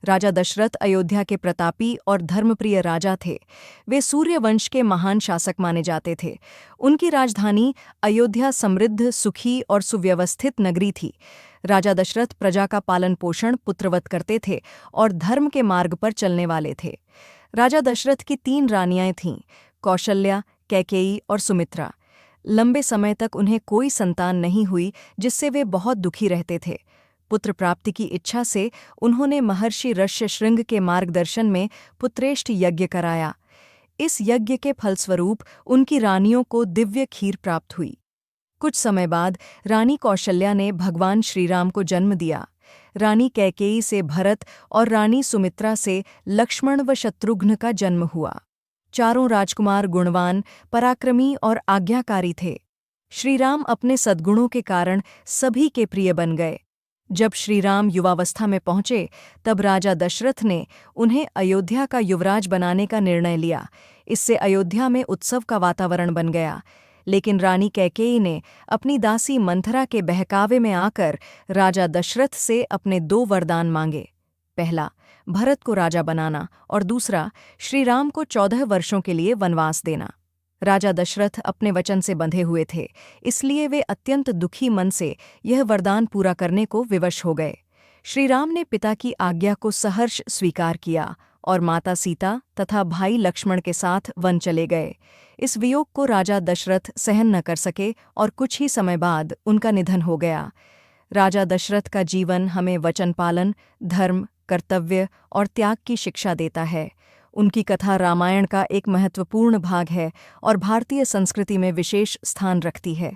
राजा दशरथ अयोध्या के प्रतापी और धर्मप्रिय राजा थे। वे सूर्यवंश के महान शासक माने जाते थे। उनकी राजधानी अयोध्या समृद्ध, सुखी और सुव्यवस्थित नगरी थी। राजा दशरथ प्रजा का पालन पोषण पुत्रवत करते थे और धर्म के मार्ग पर चलने वाले थे। राजा दशरथ की 3 रानियां थीं, कौशल्या, कैकेयी और सुमित्रा। लंबे समय तक उन्हें कोई संतान नहीं हुई, जिससे वे बहुत दुखी रहते थे। पुत्र प्राप्ति की इच्छा से उन्होंने महर्षि ऋष्यशृंग के मार्गदर्शन में पुत्रेष्ठ यज्ञ कराया। इस यज्ञ के फलस्वरूप उनकी रानियों को दिव्य खीर प्राप्त हुई। कुछ समय बाद रानी कौशल्या ने भगवान श्रीराम को जन्म दिया। रानी कैकेयी से भरत और रानी सुमित्रा से लक्ष्मण व शत्रुघ्न का जन्म हुआ। चारों राजकुमार गुणवान, पराक्रमी और आज्ञाकारी थे। श्रीराम अपने सद्गुणों के कारण सभी के प्रिय बन गए। जब श्रीराम युवावस्था में पहुंचे, तब राजा दशरथ ने उन्हें अयोध्या का युवराज बनाने का निर्णय लिया। इससे अयोध्या में उत्सव का वातावरण बन गया। लेकिन रानी कैकेयी ने अपनी दासी मंथरा के बहकावे में आकर राजा दशरथ से अपने 2 वरदान मांगे। पहला, भरत को राजा बनाना, और दूसरा, श्रीराम को 14 वर्षों के लिए वनवास देना। राजा दशरथ अपने वचन से बंधे हुए थे, इसलिए वे अत्यंत दुखी मन से यह वरदान पूरा करने को विवश हो गए। श्रीराम ने पिता की आज्ञा को सहर्ष स्वीकार किया और माता सीता तथा भाई लक्ष्मण के साथ वन चले गए। इस वियोग को राजा दशरथ सहन न कर सके और कुछ ही समय बाद उनका निधन हो गया। राजा दशरथ का जीवन हमें वचन पालन, धर्म, कर्तव्य और त्याग की शिक्षा देता है। उनकी कथा रामायण का एक महत्वपूर्ण भाग है और भारतीय संस्कृति में विशेष स्थान रखती है।